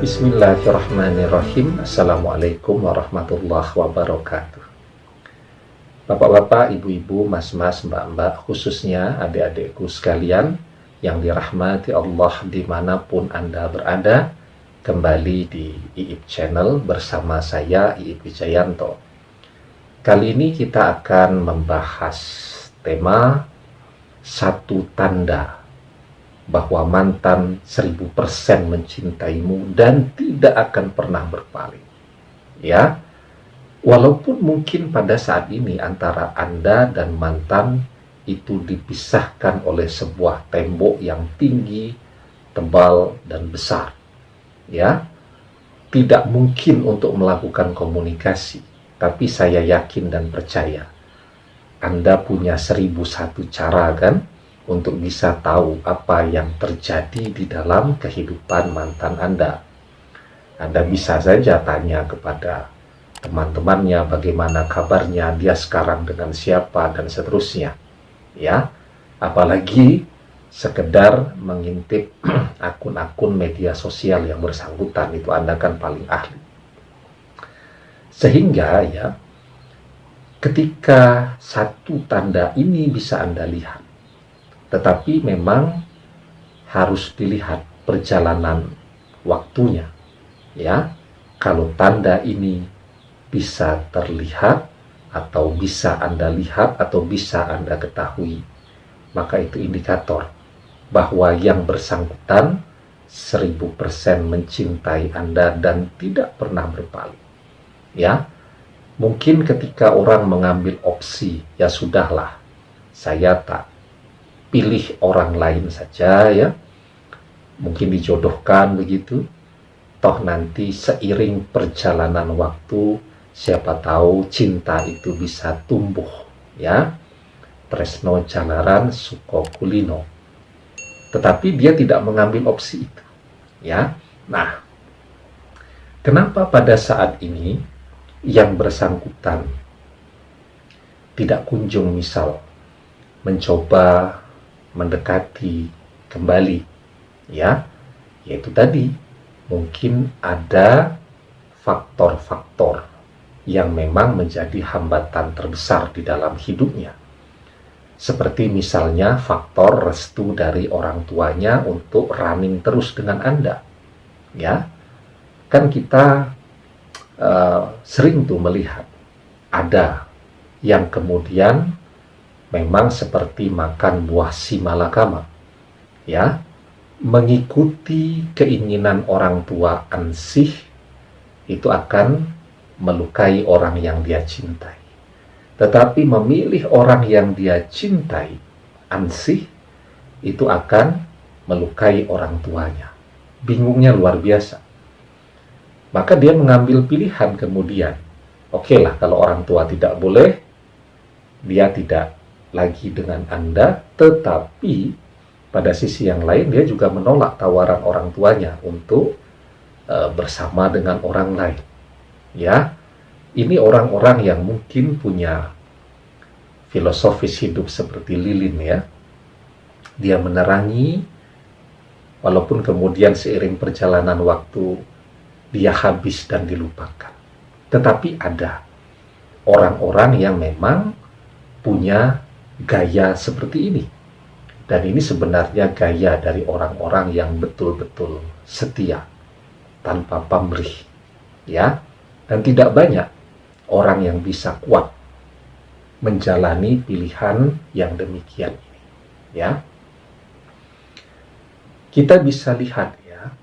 Bismillahirrahmanirrahim. Assalamualaikum warahmatullahi wabarakatuh. Bapak-bapak, ibu-ibu, mas-mas, mbak-mbak, khususnya adik-adikku sekalian yang dirahmati Allah dimanapun Anda berada, kembali di IIP Channel bersama saya, IIP Wijayanto. Kali ini kita akan membahas tema satu tanda bahwa mantan 1000% mencintaimu dan tidak akan pernah berpaling. Ya, walaupun mungkin pada saat ini antara Anda dan mantan itu dipisahkan oleh sebuah tembok yang tinggi, tebal, dan besar. Ya, tidak mungkin untuk melakukan komunikasi, tapi saya yakin dan percaya Anda punya 1001 cara kan untuk bisa tahu apa yang terjadi di dalam kehidupan mantan Anda. Anda bisa saja tanya kepada teman-temannya bagaimana kabarnya, dia sekarang dengan siapa, dan seterusnya. Ya, apalagi sekedar mengintip akun-akun media sosial yang bersangkutan, itu Anda kan paling ahli. Sehingga ya, ketika satu tanda ini bisa Anda lihat, tetapi memang harus dilihat perjalanan waktunya. Ya, kalau tanda ini bisa terlihat atau bisa Anda lihat atau bisa Anda ketahui, maka itu indikator bahwa yang bersangkutan 1000% mencintai Anda dan tidak pernah berpaling. Ya, mungkin ketika orang mengambil opsi, ya sudahlah, saya tak pilih orang lain saja ya, mungkin dijodohkan begitu, toh nanti seiring perjalanan waktu siapa tahu cinta itu bisa tumbuh ya, tresno jalaran suko kulino. Tetapi dia tidak mengambil opsi itu ya. Nah, kenapa pada saat ini yang bersangkutan tidak kunjung misal mencoba mendekati kembali ya, yaitu tadi mungkin ada faktor-faktor yang memang menjadi hambatan terbesar di dalam hidupnya, seperti misalnya faktor restu dari orang tuanya untuk running terus dengan Anda ya. Kan kita sering tuh melihat ada yang kemudian memang seperti makan buah si malakama ya, mengikuti keinginan orang tua ansih itu akan melukai orang yang dia cintai. Tetapi memilih orang yang dia cintai ansih itu akan melukai orang tuanya. Bingungnya luar biasa. Maka dia mengambil pilihan kemudian, oke lah, kalau orang tua tidak boleh, dia tidak lagi dengan Anda, tetapi pada sisi yang lain dia juga menolak tawaran orang tuanya untuk bersama dengan orang lain. Ya, ini orang-orang yang mungkin punya filosofis hidup seperti lilin ya. Dia menerangi, walaupun kemudian seiring perjalanan waktu dia habis dan dilupakan. Tetapi ada orang-orang yang memang punya gaya seperti ini, dan ini sebenarnya gaya dari orang-orang yang betul-betul setia tanpa pamrih ya, dan tidak banyak orang yang bisa kuat menjalani pilihan yang demikian ini ya. Kita bisa lihat ya,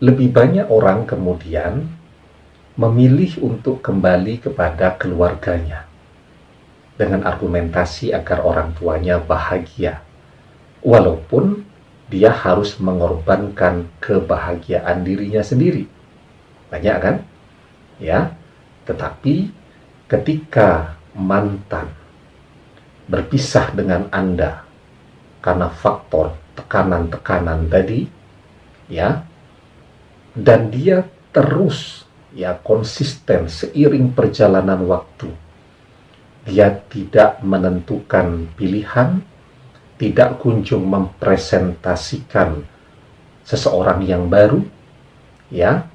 lebih banyak orang kemudian memilih untuk kembali kepada keluarganya dengan argumentasi agar orang tuanya bahagia, walaupun dia harus mengorbankan kebahagiaan dirinya sendiri. Banyak kan? Ya, tetapi ketika mantan berpisah dengan Anda karena faktor tekanan-tekanan tadi, ya, dan dia terus ya konsisten seiring perjalanan waktu, dia tidak menentukan pilihan, tidak kunjung mempresentasikan seseorang yang baru, ya,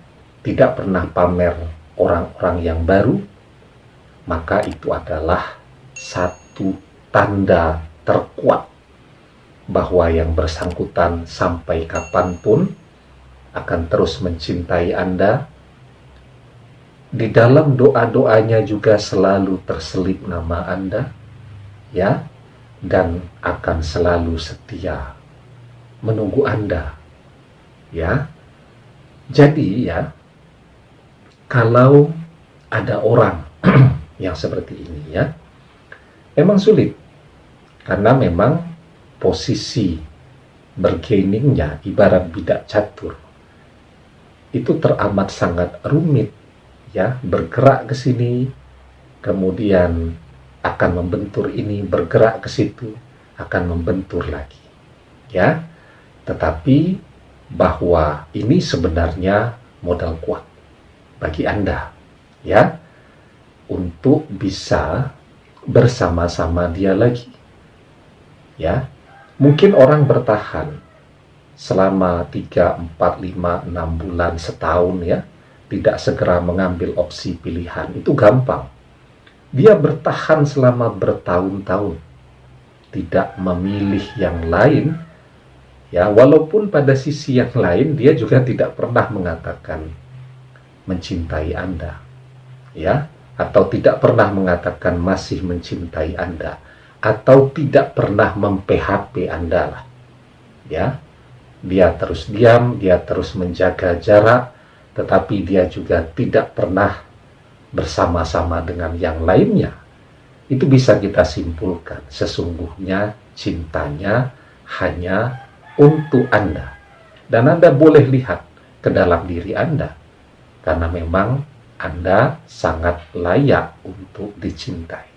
tidak pernah pamer orang-orang yang baru, maka itu adalah satu tanda terkuat bahwa yang bersangkutan sampai kapanpun akan terus mencintai Anda. Di dalam doa-doanya juga selalu terselip nama Anda, ya, dan akan selalu setia menunggu Anda, ya. Jadi ya, kalau ada orang yang seperti ini ya, memang sulit, karena memang posisi bergainingnya ibarat bidak catur, itu teramat sangat rumit, ya, bergerak ke sini, kemudian akan membentur ini, bergerak ke situ, akan membentur lagi, ya. Tetapi bahwa ini sebenarnya modal kuat bagi Anda, ya, untuk bisa bersama-sama dia lagi, ya. Mungkin orang bertahan selama 3, 4, 5, 6 bulan, setahun, ya, tidak segera mengambil opsi pilihan, itu gampang. Dia bertahan selama bertahun-tahun, tidak memilih yang lain, ya, walaupun pada sisi yang lain dia juga tidak pernah mengatakan mencintai Anda, ya, atau tidak pernah mengatakan masih mencintai Anda, atau tidak pernah mem-PHP Anda lah, ya. Dia terus diam, dia terus menjaga jarak, tetapi dia juga tidak pernah bersama-sama dengan yang lainnya. Itu bisa kita simpulkan, sesungguhnya cintanya hanya untuk Anda. Dan Anda boleh lihat ke dalam diri Anda, karena memang Anda sangat layak untuk dicintai,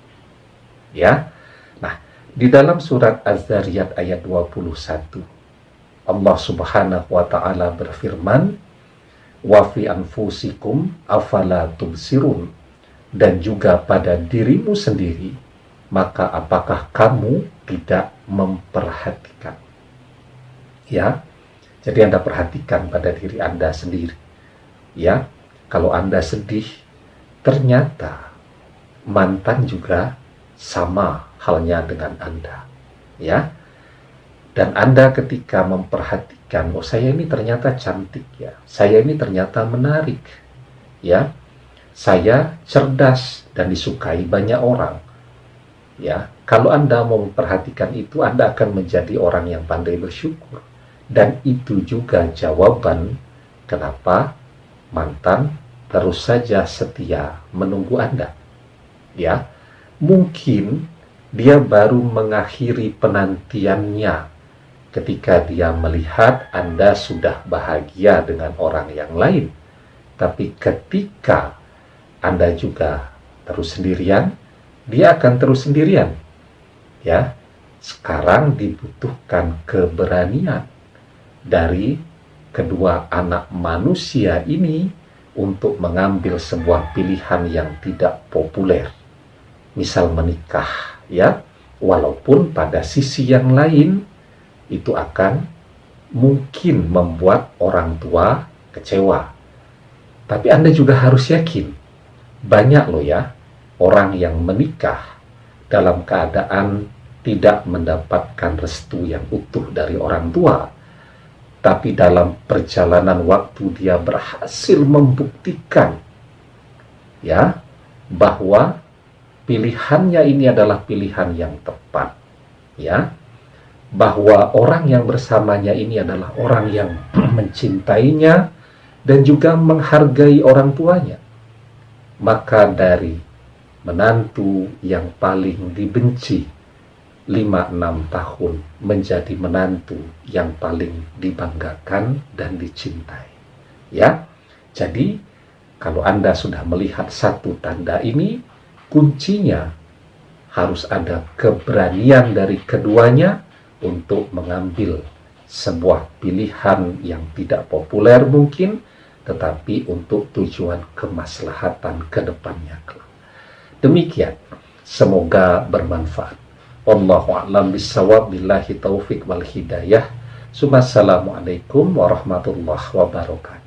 ya. Nah, di dalam surat Az-Zariyat ayat 21, Allah Subhanahu wa ta'ala berfirman, wa fi anfusikum afala tubsirun, dan juga pada dirimu sendiri, maka apakah kamu tidak memperhatikan, ya. Jadi Anda perhatikan pada diri Anda sendiri, ya. Kalau Anda sedih, ternyata mantan juga sama halnya dengan Anda, ya. Dan Anda ketika memperhatikan, oh saya ini ternyata cantik, ya, saya ini ternyata menarik, ya, saya cerdas dan disukai banyak orang, ya. Kalau Anda mau memperhatikan itu, Anda akan menjadi orang yang pandai bersyukur. Dan itu juga jawaban kenapa mantan terus saja setia menunggu Anda, ya. Mungkin dia baru mengakhiri penantiannya ketika dia melihat Anda sudah bahagia dengan orang yang lain. Tapi ketika Anda juga terus sendirian, dia akan terus sendirian, ya. Sekarang dibutuhkan keberanian dari kedua anak manusia ini untuk mengambil sebuah pilihan yang tidak populer, misal menikah, ya, walaupun pada sisi yang lain itu akan mungkin membuat orang tua kecewa. Tapi Anda juga harus yakin, banyak loh ya orang yang menikah dalam keadaan tidak mendapatkan restu yang utuh dari orang tua, tapi dalam perjalanan waktu dia berhasil membuktikan, ya, bahwa pilihannya ini adalah pilihan yang tepat, ya, bahwa orang yang bersamanya ini adalah orang yang mencintainya dan juga menghargai orang tuanya. Maka dari menantu yang paling dibenci 5-6 tahun menjadi menantu yang paling dibanggakan dan dicintai, ya. Jadi kalau Anda sudah melihat satu tanda ini, kuncinya harus ada keberanian dari keduanya untuk mengambil sebuah pilihan yang tidak populer mungkin, tetapi untuk tujuan kemaslahatan ke depannya. Demikian, semoga bermanfaat. Wallahu a'lam bishawab, billahi taufik wal hidayah. Assalamualaikum warahmatullahi wabarakatuh.